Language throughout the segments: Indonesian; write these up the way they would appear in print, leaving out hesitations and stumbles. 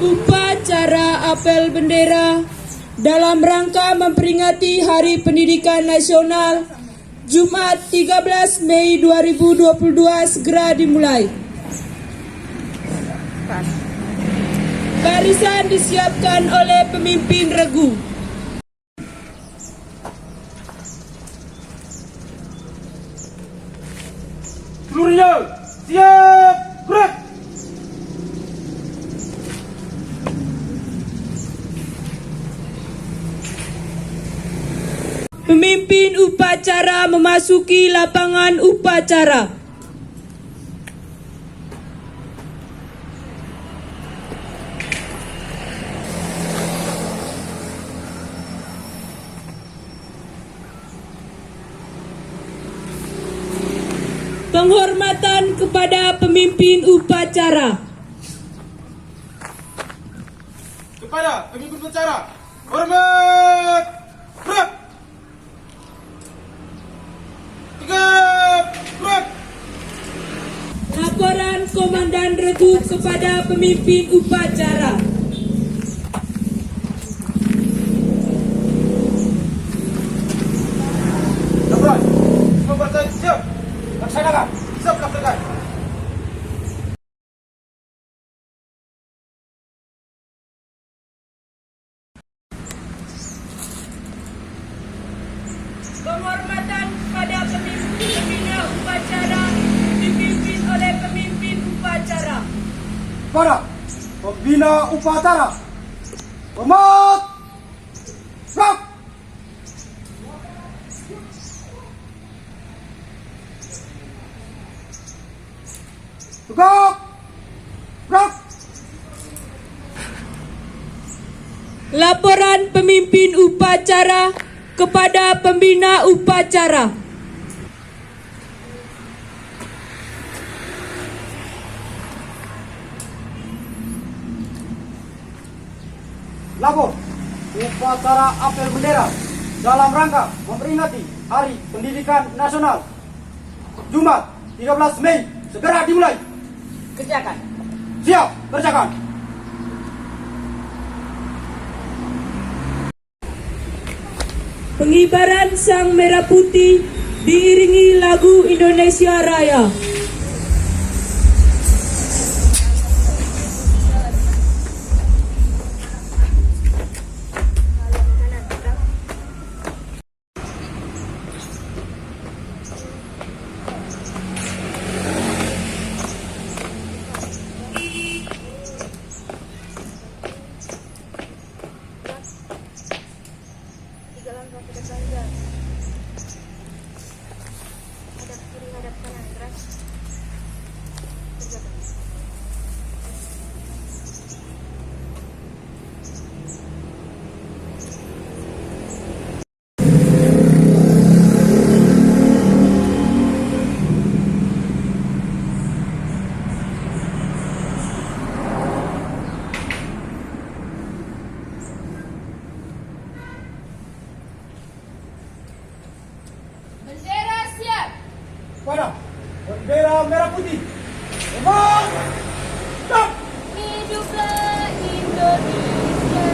Upacara apel bendera dalam rangka memperingati Hari Pendidikan Nasional Jumat 13 Mei 2022 segera dimulai. Barisan disiapkan oleh pemimpin regu. Seluruhnya siap gerak. Pemimpin upacara memasuki lapangan upacara. Penghormatan kepada pemimpin upacara. Kepada pemimpin upacara, hormat, gerak. Tegap, gerak. Laporan Komandan Regu kepada pemimpin upacara. Laporan, semua partai siap. Laksanakan, siap laksanakan. Penghormatan kepada pemimpin pembina upacara dipimpin oleh pemimpin upacara. Para pembina upacara, hormat, gerak. Tegak, gerak. Laporan pemimpin upacara kepada pembina upacara. Lapor upacara apel bendera dalam rangka memperingati Hari Pendidikan Nasional Jumat 13 Mei segera dimulai. Kerjakan. Siap, kerjakan. Pengibaran sang merah putih diiringi lagu Indonesia Raya. Hadap kiri, hadap kanan, gerak. Kerjakan. Bendera siap. Pada bendera merah putih, hormat, gerak. Hiduplah Indonesia.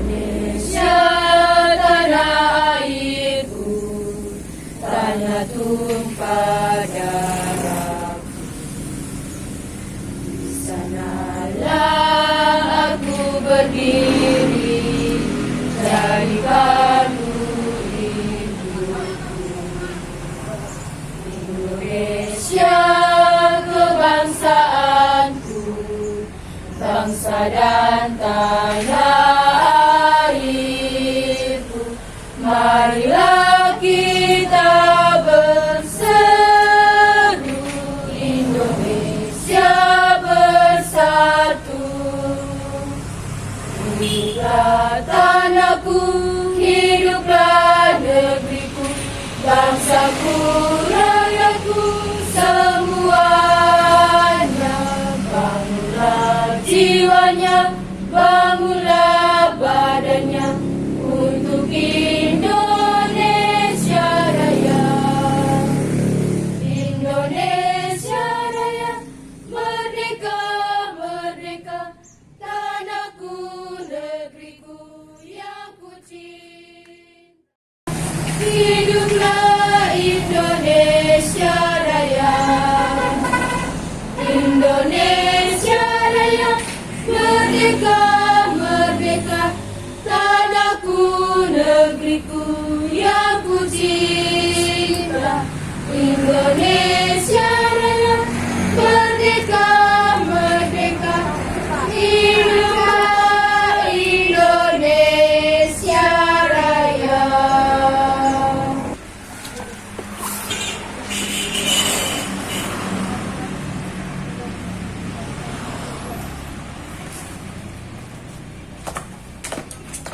Indonesia tanah airku, tanah tumpah darah. Sanalah aku berdiri, jadikan Indonesia kebangsaanku, bangsa dan tanah airku. Marilah kita berseru, Indonesia bersatu. Hiduplah tanahku, hiduplah negeriku, bangsaku, rakyatku, semuanya. Bangunlah jiwanya, bangunlah badannya untuk Indonesia Raya. Indonesia Raya, merdeka. cinta. Hiduplah Indonesia Raya, Indonesia Raya, merdeka, merdeka, tanahku, negeriku yang ku cinta. Indonesia Raya, merdeka, merdeka, hiduplah Indonesia Raya.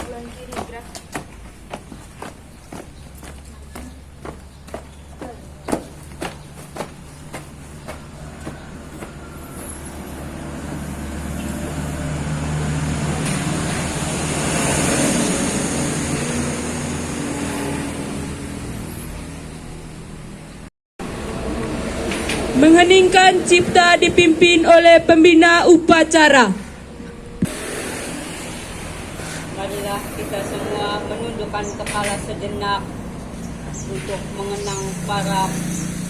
Ulang kiri gerak. Mengheningkan cipta dipimpin oleh pembina upacara. Marilah kita semua menundukkan kepala sejenak untuk mengenang para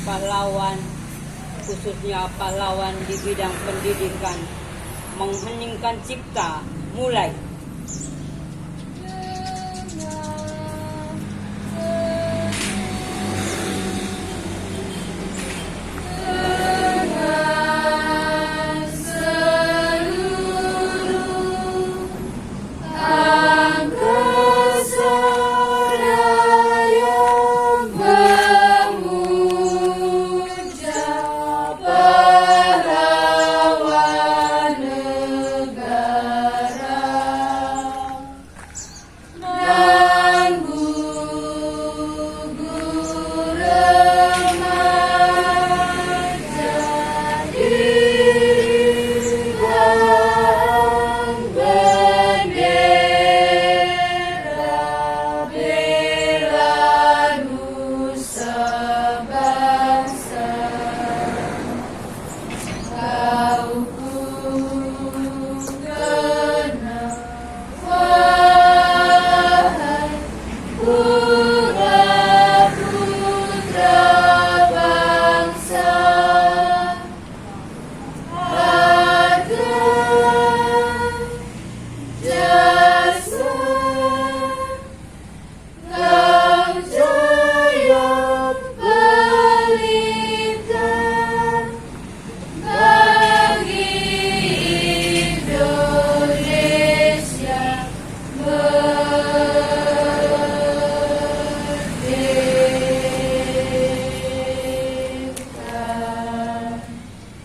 pahlawan, khususnya pahlawan di bidang pendidikan. Mengheningkan cipta, mulai.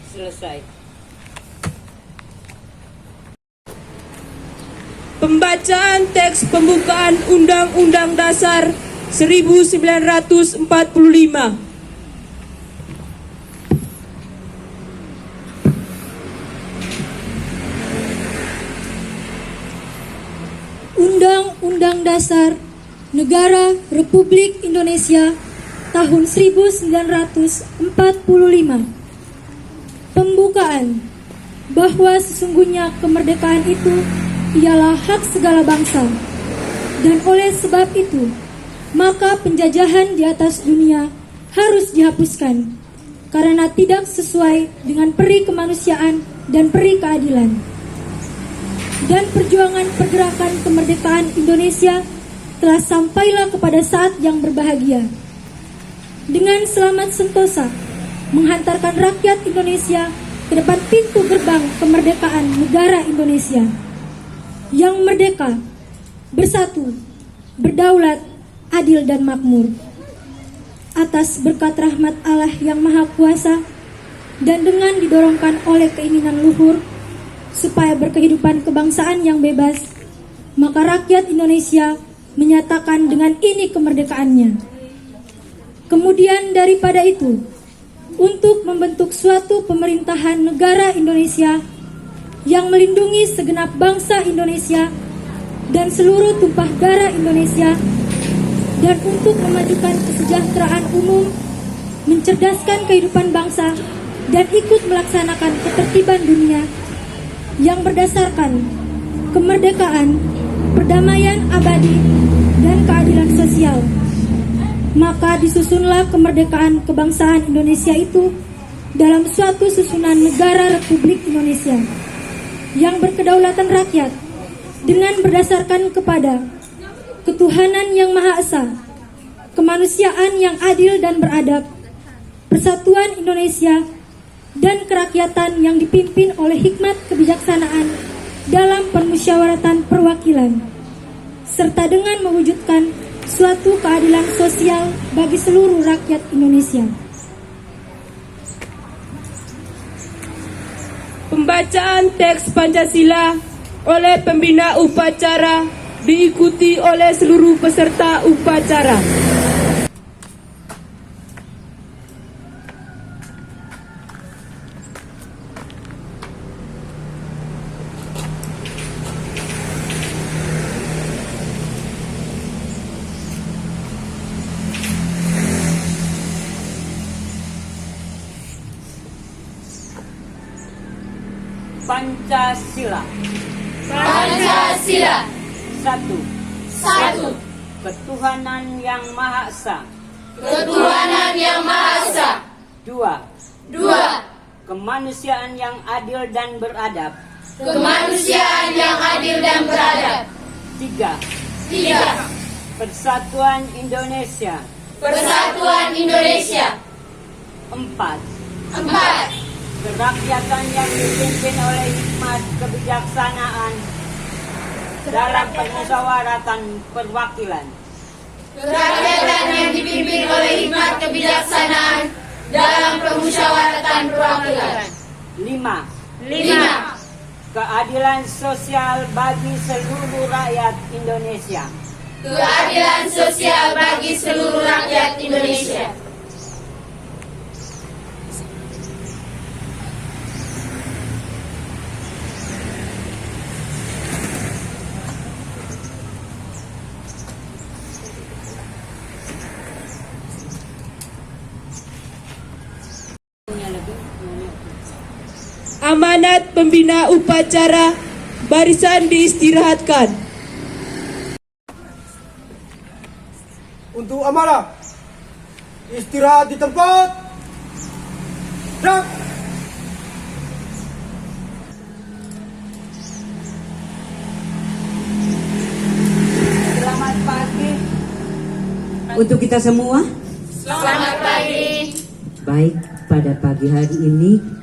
Selesai. Pembacaan teks pembukaan Undang-Undang Dasar 1945. Undang-Undang Dasar Negara Republik Indonesia tahun 1945. Pembukaan bahwa sesungguhnya kemerdekaan itu ialah hak segala bangsa, dan oleh sebab itu maka penjajahan di atas dunia harus dihapuskan karena tidak sesuai dengan peri kemanusiaan dan peri keadilan. Dan perjuangan pergerakan kemerdekaan Indonesia telah sampailah kepada saat yang berbahagia. Dengan selamat sentosa menghantarkan rakyat Indonesia ke depan pintu gerbang kemerdekaan negara Indonesia yang merdeka, bersatu, berdaulat, adil dan makmur. Atas berkat rahmat Allah yang Maha Kuasa dan dengan didorongkan oleh keinginan luhur supaya berkehidupan kebangsaan yang bebas, maka rakyat Indonesia menyatakan dengan ini kemerdekaannya. Kemudian daripada itu, untuk membentuk suatu pemerintahan negara Indonesia yang melindungi segenap bangsa Indonesia dan seluruh tumpah darah Indonesia, dan untuk memajukan kesejahteraan umum, mencerdaskan kehidupan bangsa, dan ikut melaksanakan ketertiban dunia yang berdasarkan kemerdekaan, perdamaian abadi, dan keadilan sosial. Maka disusunlah kemerdekaan kebangsaan Indonesia itu dalam suatu susunan negara Republik Indonesia yang berkedaulatan rakyat dengan berdasarkan kepada ketuhanan yang Maha Esa, kemanusiaan yang adil dan beradab, persatuan Indonesia, dan kerakyatan yang dipimpin oleh hikmat kebijaksanaan dalam permusyawaratan perwakilan, serta dengan mewujudkan suatu keadilan sosial bagi seluruh rakyat Indonesia. Pembacaan teks Pancasila oleh pembina upacara diikuti oleh seluruh peserta upacara. Pancasila. Pancasila. 1. Ketuhanan yang Maha Esa. Ketuhanan yang Maha Esa. 2. 2. Kemanusiaan yang adil dan beradab. Kemanusiaan yang adil dan beradab. 3. 3. Persatuan Indonesia. Persatuan Indonesia. 4. 4. Kerakyatan yang dipimpin oleh hikmat kebijaksanaan dalam permusyawaratan perwakilan. Kerakyatan yang dipimpin oleh hikmat kebijaksanaan dalam permusyawaratan perwakilan. 5. 5. Keadilan sosial bagi seluruh rakyat Indonesia. Keadilan sosial bagi seluruh rakyat Indonesia. Amanat pembina upacara, barisan diistirahatkan. Untuk amanah, istirahat di tempat. Gerak. Selamat pagi untuk kita semua. Selamat pagi. Baik, pada pagi hari ini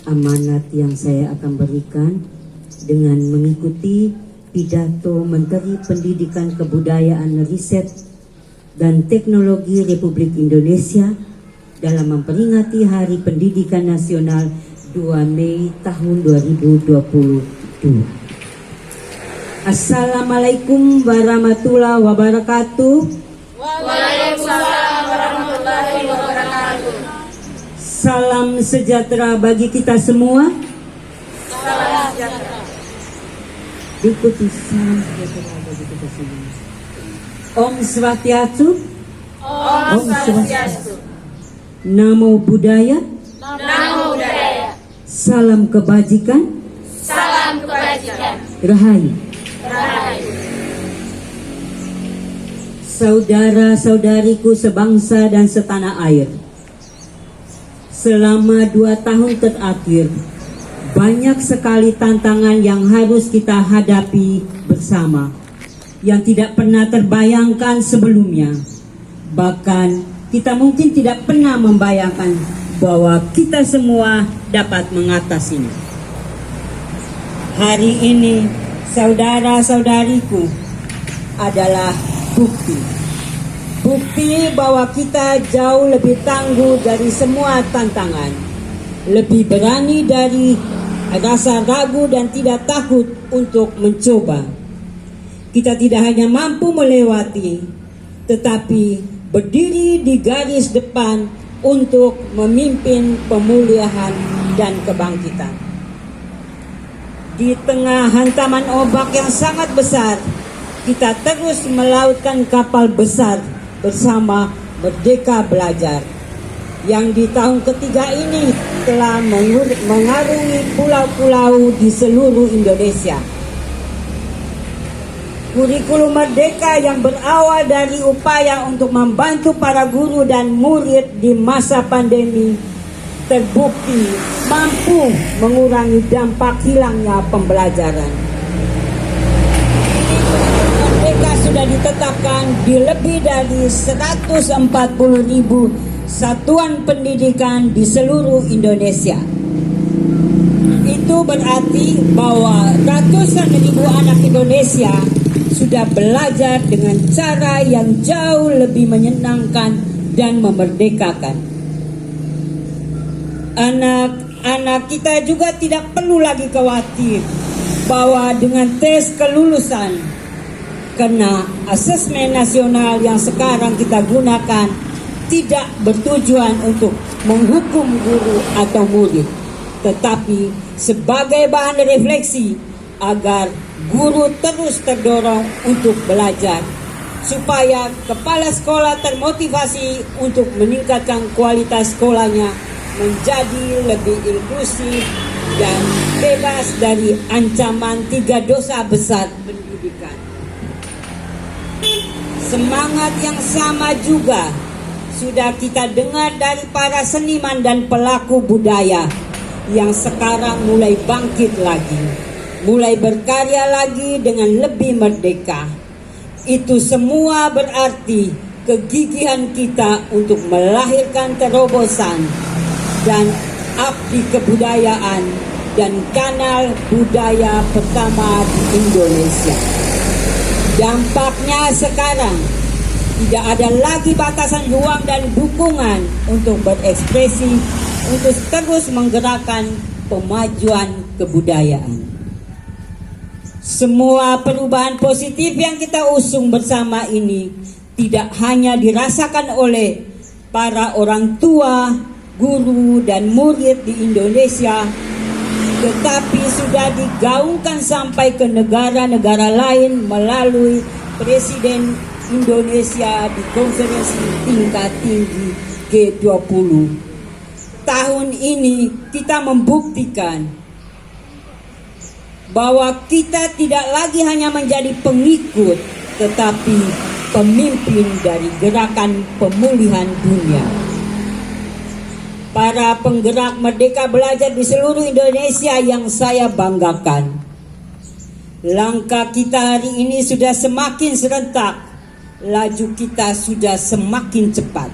amanat yang saya akan berikan dengan mengikuti pidato Menteri Pendidikan Kebudayaan Riset dan Teknologi Republik Indonesia dalam memperingati Hari Pendidikan Nasional 2 Mei tahun 2022. Assalamualaikum warahmatullahi wabarakatuh. Waalaikumsalam warahmatullahi wabarakatuh. Salam sejahtera bagi kita semua. Salam sejahtera. Ikuti salam sejahtera bagi kita semua. Om Swastiastu. Om Swastiastu. Namo Buddhaya. Namo Buddhaya. Salam kebajikan. Salam kebajikan. Rahayu. Rahayu. Saudara-saudariku sebangsa dan setanah air. Selama 2 tahun terakhir, banyak sekali tantangan yang harus kita hadapi bersama, yang tidak pernah terbayangkan sebelumnya. Bahkan kita mungkin tidak pernah membayangkan bahwa kita semua dapat mengatasinya. Hari ini, saudara-saudariku, adalah bukti bahwa kita jauh lebih tangguh dari semua tantangan, lebih berani dari rasa ragu dan tidak takut untuk mencoba. Kita tidak hanya mampu melewati, tetapi berdiri di garis depan untuk memimpin pemulihan dan kebangkitan. Di tengah hantaman ombak yang sangat besar, kita terus melautkan kapal besar bersama Merdeka Belajar, yang di tahun ketiga ini telah mengarungi pulau-pulau di seluruh Indonesia. Kurikulum Merdeka yang berawal dari upaya untuk membantu para guru dan murid di masa pandemi terbukti mampu mengurangi dampak hilangnya pembelajaran. Merdeka sudah ditetapkan di lebih dari 140.000 satuan pendidikan di seluruh Indonesia. Itu berarti bahwa ratusan ribu anak Indonesia sudah belajar dengan cara yang jauh lebih menyenangkan dan memerdekakan. Anak-anak kita juga tidak perlu lagi khawatir bahwa dengan tes kelulusan karena asesmen nasional yang sekarang kita gunakan tidak bertujuan untuk menghukum guru atau murid, tetapi sebagai bahan refleksi agar guru terus terdorong untuk belajar, supaya kepala sekolah termotivasi untuk meningkatkan kualitas sekolahnya menjadi lebih inklusif dan bebas dari ancaman 3 dosa besar pendidikan. Semangat yang sama juga sudah kita dengar dari para seniman dan pelaku budaya yang sekarang mulai bangkit lagi, mulai berkarya lagi dengan lebih merdeka. Itu semua berarti kegigihan kita untuk melahirkan terobosan dan abdi kebudayaan dan kanal budaya pertama di Indonesia. Dampaknya sekarang tidak ada lagi batasan ruang dan dukungan untuk berekspresi, untuk terus menggerakkan pemajuan kebudayaan. Semua perubahan positif yang kita usung bersama ini tidak hanya dirasakan oleh para orang tua, guru, dan murid di Indonesia, tetapi sudah digaungkan sampai ke negara-negara lain melalui Presiden Indonesia di konferensi tingkat tinggi G20. Tahun ini kita membuktikan bahwa kita tidak lagi hanya menjadi pengikut, tetapi pemimpin dari gerakan pemulihan dunia. Para penggerak Merdeka Belajar di seluruh Indonesia yang saya banggakan, langkah kita hari ini sudah semakin serentak, laju kita sudah semakin cepat,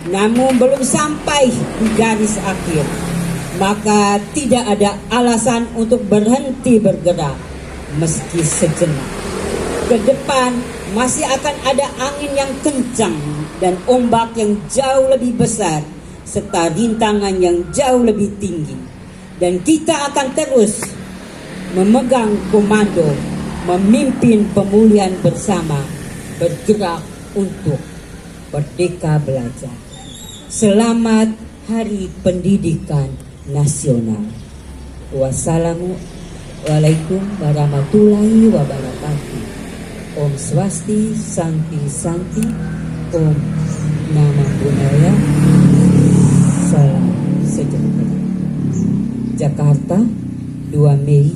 namun belum sampai di garis akhir. Maka tidak ada alasan untuk berhenti bergerak meski sejenak. Ke depan masih akan ada angin yang kencang dan ombak yang jauh lebih besar serta rintangan yang jauh lebih tinggi. Dan kita akan terus memegang komando, memimpin pemulihan bersama, bergerak untuk Merdeka Belajar. Selamat Hari Pendidikan Nasional. Wassalamualaikum warahmatullahi wabarakatuh. Om Swasti, Santi Santi, Om Namo Buddhaya, Salam Sejahtera. Jakarta, 2 Mei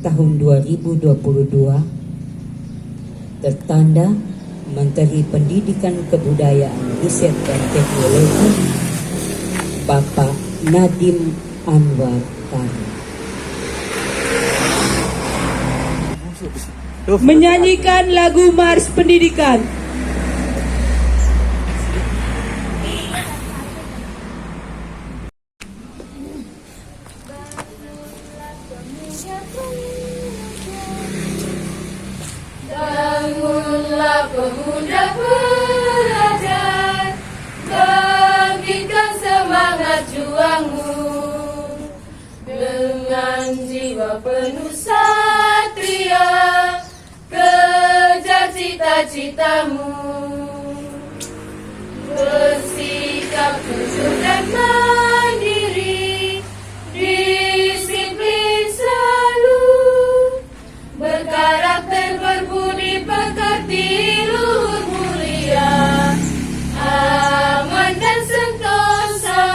tahun 2022. Tertanda Menteri Pendidikan Kebudayaan Riset dan Teknologi Bapak Nadiem Anwar Karim. Menyanyikan lagu Mars Pendidikan. Bangunlah pemuda pelajar, bangkitkan semangat juangmu, dengan jiwa penuh satria, kejar cita-citamu, bersikap jujur dan mandiri, disiplin selalu, berkarakter berbudi pekerti, luhur mulia, aman dan sentosa,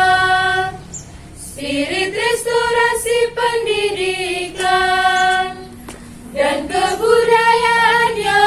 spirit restorasi pendidikan dan kebudayaan yang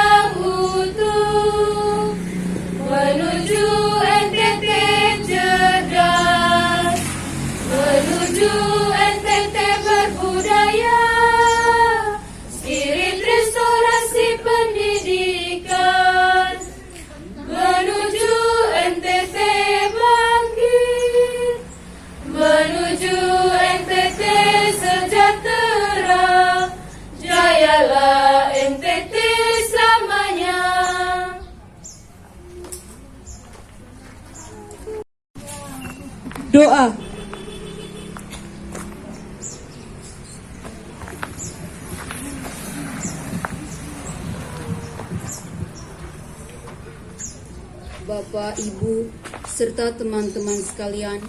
Bapak, Ibu, serta teman-teman sekalian,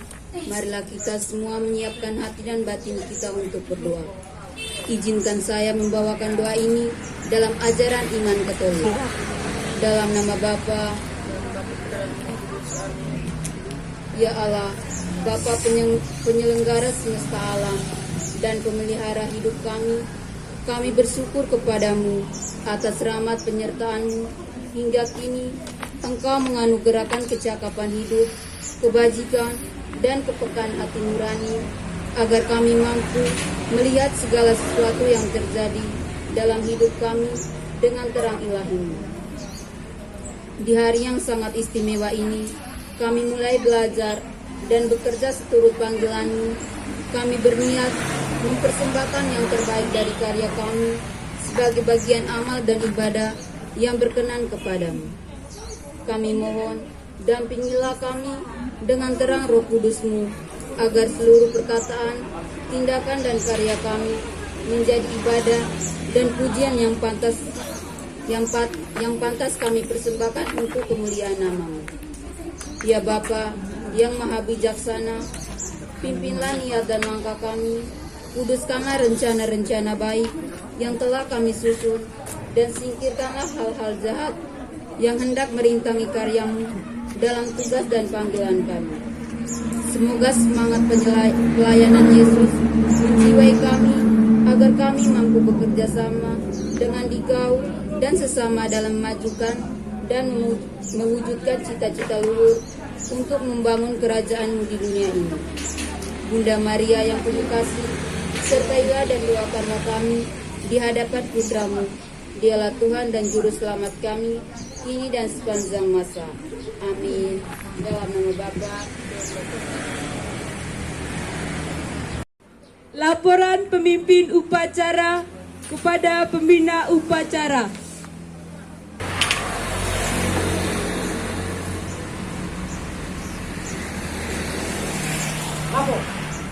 marilah kita semua menyiapkan hati dan batin kita untuk berdoa. Izinkan saya membawakan doa ini dalam ajaran iman Katolik. Dalam nama Bapa, ya Allah, Bapa penyelenggara semesta alam dan pemelihara hidup kami bersyukur kepadamu atas rahmat penyertaan-Mu hingga kini. Engkau menganugerahkan kecakapan hidup, kebajikan, dan kepekaan hati nurani, agar kami mampu melihat segala sesuatu yang terjadi dalam hidup kami dengan terang ilahi-Mu. Di hari yang sangat istimewa ini, kami mulai belajar dan bekerja seturut panggilan-Mu. Kami berniat mempersembahkan yang terbaik dari karya kami sebagai bagian amal dan ibadah yang berkenan kepadamu. Kami mohon, dampingilah kami dengan terang Roh Kudus-Mu, agar seluruh perkataan, tindakan, dan karya kami menjadi ibadah dan pujian yang pantas kami persembahkan untuk kemuliaan nama-Mu. Ya Bapa yang Maha Bijaksana, pimpinlah niat dan langkah kami, kuduskanlah rencana-rencana baik yang telah kami susun, dan singkirkanlah hal-hal jahat yang hendak merintangi karya-Mu dalam tugas dan panggilan kami. Semoga semangat pelayanan Yesus menjiwai kami, agar kami mampu bekerja sama dengan Dikau dan sesama dalam memajukan dan mewujudkan cita-cita luhur untuk membangun kerajaan-Mu di dunia ini. Bunda Maria yang penuh kasih, sertailah dan doakanlah kami di hadapan Putra-Mu. Dialah Tuhan dan Juru Selamat kami, kini dan sepanjang masa. Amin. Dalam nama Bapa. Laporan pemimpin upacara kepada pembina upacara. Lapor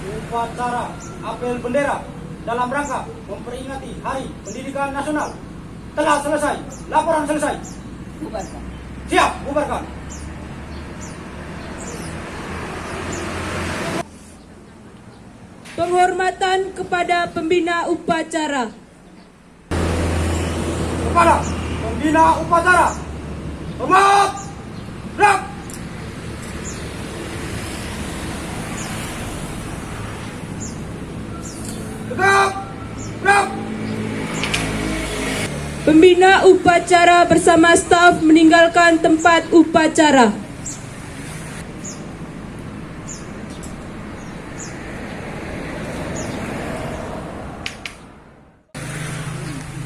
upacara apel bendera dalam rangka memperingati Hari Pendidikan Nasional telah selesai. Laporan selesai. Bubarkan. Siap, bubarkan. Penghormatan kepada pembina upacara. Kepada pembina upacara, hormat, gerak. Tegap, gerak. Pembina upacara bersama staf meninggalkan tempat upacara.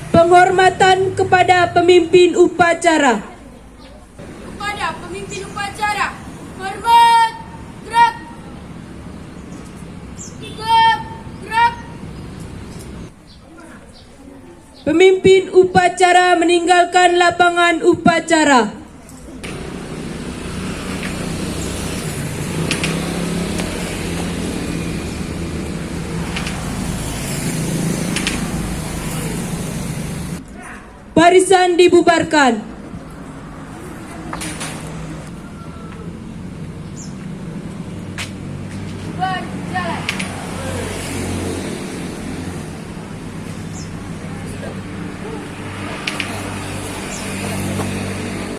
Penghormatan kepada pemimpin upacara. Kepada pemimpin upacara, hormat, gerak. Tegap, gerak. Pemimpin upacara meninggalkan lapangan upacara. Barisan dibubarkan.